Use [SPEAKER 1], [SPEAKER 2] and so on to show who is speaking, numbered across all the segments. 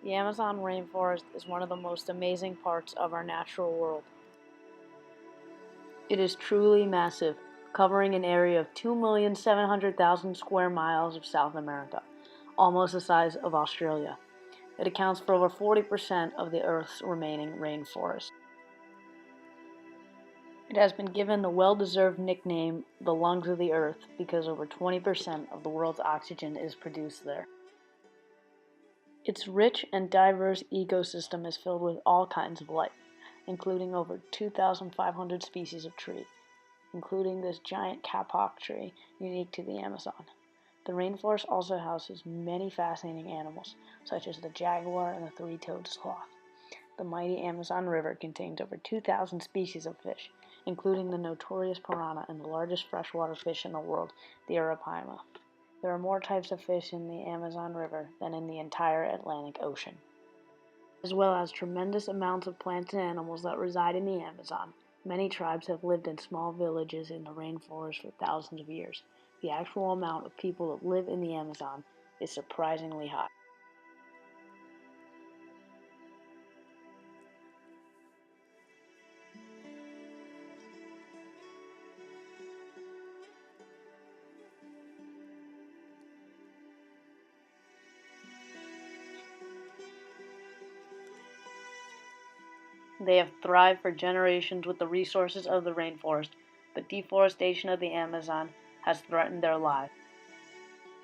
[SPEAKER 1] The Amazon rainforest is one of the most amazing parts of our natural world. It is truly massive, covering an area of 2,700,000 square miles of South America, almost the size of Australia. It accounts for over 40% of the Earth's remaining rainforest. It has been given the well-deserved nickname the lungs of the Earth because over 20% of the world's oxygen is produced there. Its rich and diverse ecosystem is filled with all kinds of life, including over 2,500 species of tree, including this giant kapok tree unique to the Amazon. The rainforest also houses many fascinating animals, such as the jaguar and the three-toed sloth. The mighty Amazon River contains over 2,000 species of fish, including the notorious piranha and the largest freshwater fish in the world, the arapaima. There are more types of fish in the Amazon River than in the entire Atlantic Ocean, as well as tremendous amounts of plants and animals that reside in the Amazon. Many tribes have lived in small villages in the rainforest for thousands of years. The actual amount of people that live in the Amazon is surprisingly high. They have thrived for generations with the resources of the rainforest, but deforestation of the Amazon has threatened their lives.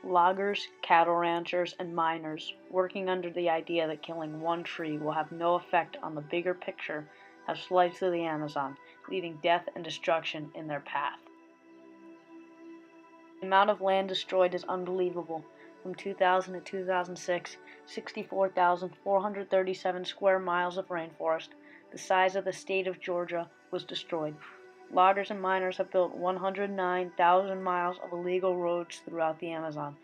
[SPEAKER 1] Loggers, cattle ranchers, and miners, working under the idea that killing one tree will have no effect on the bigger picture, have sliced through the Amazon, leaving death and destruction in their path. The amount of land destroyed is unbelievable. From 2000 to 2006, 64,437 square miles of rainforest, the size of the state of Georgia, was destroyed. Loggers and miners have built 109,000 miles of illegal roads throughout the Amazon.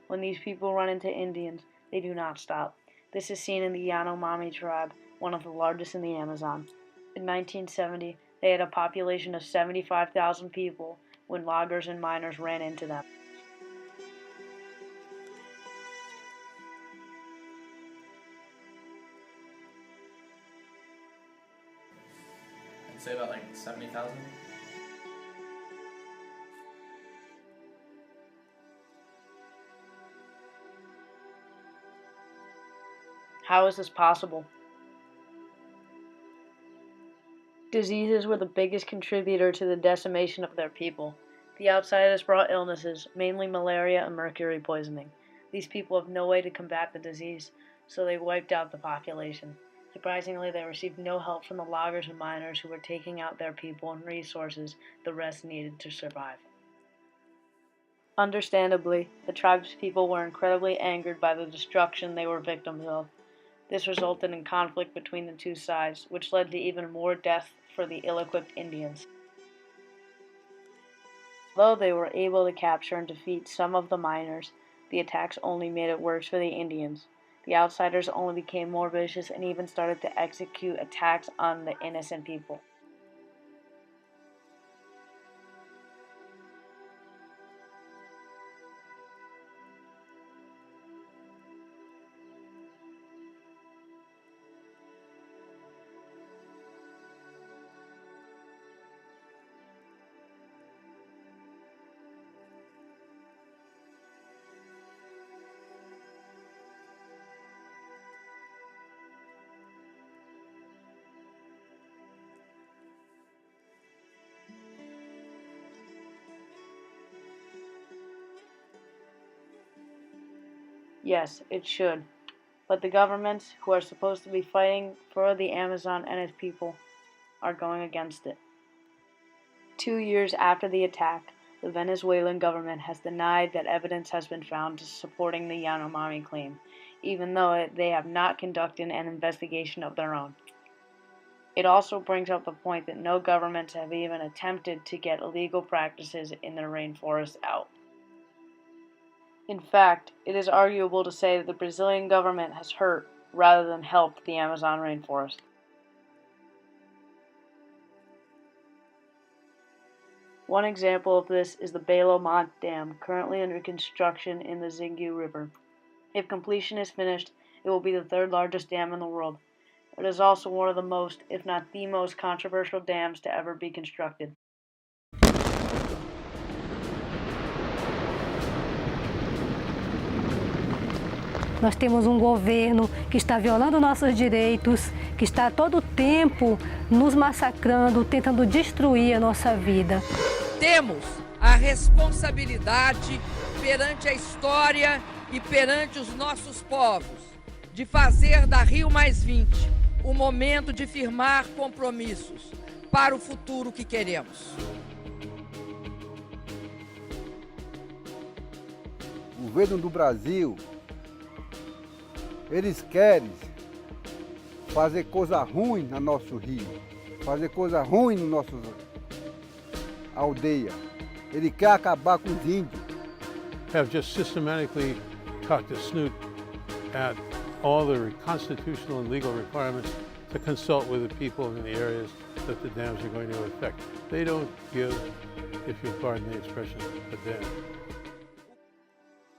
[SPEAKER 1] When these people run into Indians, they do not stop. This is seen in the Yanomami tribe, one of the largest in the Amazon. In 1970, they had a population of 75,000 people when loggers and miners ran into them.
[SPEAKER 2] I'd say about like 70,000.
[SPEAKER 1] How is this possible? Diseases were the biggest contributor to the decimation of their people. The outsiders brought illnesses, mainly malaria and mercury poisoning. These people have no way to combat the disease, so they wiped out the population. Surprisingly, they received no help from the loggers and miners who were taking out their people and resources the rest needed to survive. Understandably, the tribe's people were incredibly angered by the destruction they were victims of. This resulted in conflict between the two sides, which led to even more death for the ill-equipped Indians. Although they were able to capture and defeat some of the miners, the attacks only made it worse for the Indians. The outsiders only became more vicious and even started to execute attacks on the innocent people. Yes, it should. But the governments, who are supposed to be fighting for the Amazon and its people, are going against it. 2 years after the attack, the Venezuelan government has denied that evidence has been found supporting the Yanomami claim, even though they have not conducted an investigation of their own. It also brings up the point that no governments have even attempted to get illegal practices in the rainforest out. In fact, it is arguable to say that the Brazilian government has hurt rather than helped the Amazon rainforest. One example of this is the Belo Monte Dam, currently under construction in the Xingu River. If completion is finished, it will be the third largest dam in the world. It is also one of the most, if not the most, controversial dams to ever be constructed.
[SPEAKER 3] Nós temos um governo que está violando nossos direitos, que está a todo tempo nos massacrando, tentando destruir a nossa vida.
[SPEAKER 4] Temos a responsabilidade perante a história e perante os nossos povos de fazer da Rio+20 o momento de firmar compromissos para o futuro que queremos.
[SPEAKER 5] O governo do Brasil, eles querem fazer coisa ruim no nosso rio, fazer coisa ruim no nosso aldeia. Ele quer acabar com os índios.
[SPEAKER 6] Have just systematically cocked a snoot at all the constitutional and legal requirements to consult with the people in the areas that the dams are going to affect. They don't give, if you pardon the expression, a damn.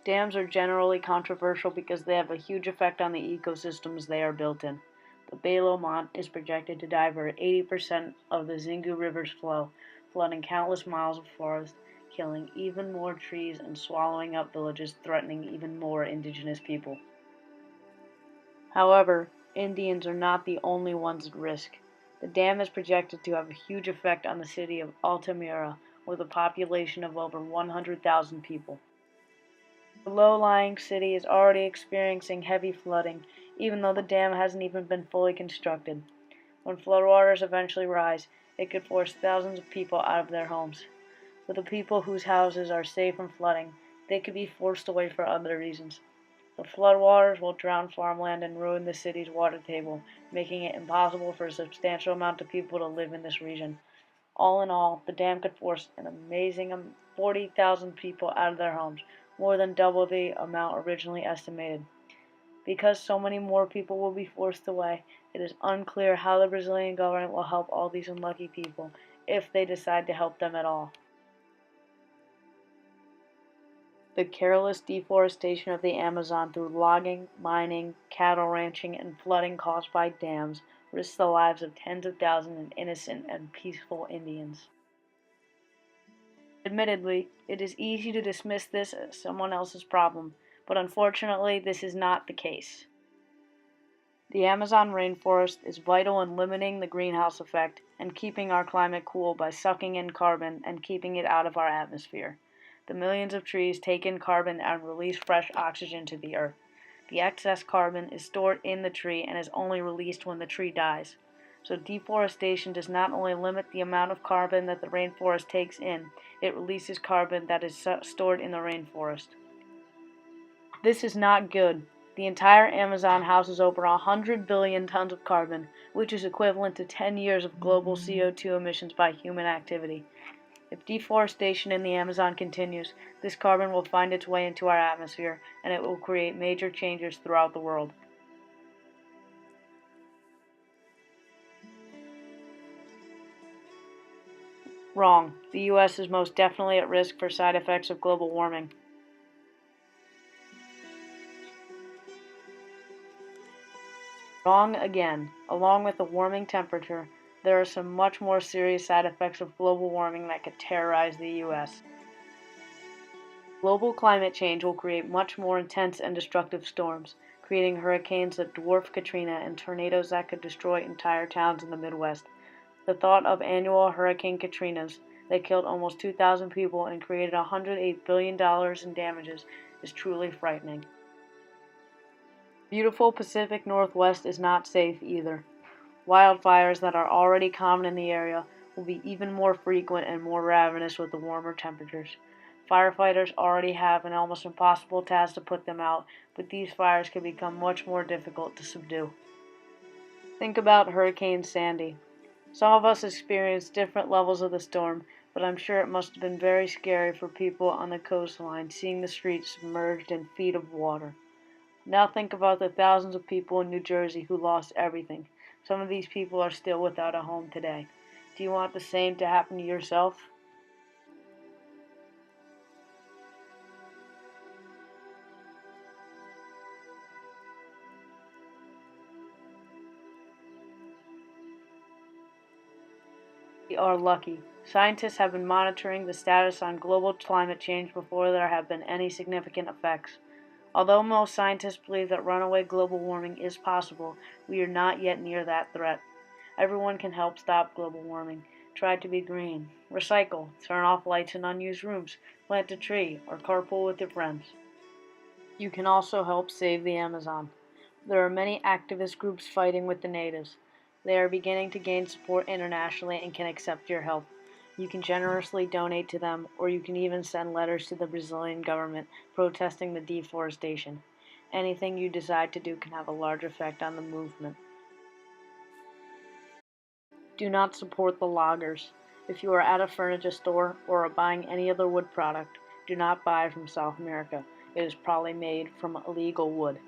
[SPEAKER 1] Dams are generally controversial because they have a huge effect on the ecosystems they are built in. The Bay Lomont is projected to divert 80% of the Xingu River's flow, flooding countless miles of forest, killing even more trees and swallowing up villages, threatening even more indigenous people. However, Indians are not the only ones at risk. The dam is projected to have a huge effect on the city of Altamira, with a population of over 100,000 people. The low-lying city is already experiencing heavy flooding, even though the dam hasn't even been fully constructed. When floodwaters eventually rise, it could force thousands of people out of their homes. For the people whose houses are safe from flooding, they could be forced away for other reasons. The floodwaters will drown farmland and ruin the city's water table, making it impossible for a substantial amount of people to live in this region. All in all, the dam could force an amazing 40,000 people out of their homes, more than double the amount originally estimated. Because so many more people will be forced away, it is unclear how the Brazilian government will help all these unlucky people, if they decide to help them at all. The careless deforestation of the Amazon through logging, mining, cattle ranching, and flooding caused by dams risks the lives of tens of thousands of innocent and peaceful Indians. Admittedly, it is easy to dismiss this as someone else's problem, but unfortunately this is not the case. The Amazon rainforest is vital in limiting the greenhouse effect and keeping our climate cool by sucking in carbon and keeping it out of our atmosphere. The millions of trees take in carbon and release fresh oxygen to the earth. The excess carbon is stored in the tree and is only released when the tree dies. So deforestation does not only limit the amount of carbon that the rainforest takes in, it releases carbon that is stored in the rainforest. This is not good. The entire Amazon houses over 100 billion tons of carbon, which is equivalent to 10 years of global CO2 emissions by human activity. If deforestation in the Amazon continues, this carbon will find its way into our atmosphere, and it will create major changes throughout the world. Wrong. The U.S. is most definitely at risk for side effects of global warming. Wrong again. Along with the warming temperature, there are some much more serious side effects of global warming that could terrorize the U.S. Global climate change will create much more intense and destructive storms, creating hurricanes that dwarf Katrina and tornadoes that could destroy entire towns in the Midwest. The thought of annual Hurricane Katrinas that killed almost 2,000 people and created $108 billion in damages is truly frightening. Beautiful Pacific Northwest is not safe either. Wildfires that are already common in the area will be even more frequent and more ravenous with the warmer temperatures. Firefighters already have an almost impossible task to put them out, but these fires can become much more difficult to subdue. Think about Hurricane Sandy. Some of us experienced different levels of the storm, but I'm sure it must have been very scary for people on the coastline seeing the streets submerged in feet of water. Now think about the thousands of people in New Jersey who lost everything. Some of these people are still without a home today. Do you want the same to happen to yourself? We are lucky. Scientists have been monitoring the status on global climate change before there have been any significant effects. Although most scientists believe that runaway global warming is possible, we are not yet near that threat. Everyone can help stop global warming. Try to be green. Recycle. Turn off lights in unused rooms. Plant a tree or carpool with your friends. You can also help save the Amazon. There are many activist groups fighting with the natives. They are beginning to gain support internationally and can accept your help. You can generously donate to them, or you can even send letters to the Brazilian government protesting the deforestation. Anything you decide to do can have a large effect on the movement. Do not support the loggers. If you are at a furniture store or are buying any other wood product, do not buy from South America. It is probably made from illegal wood.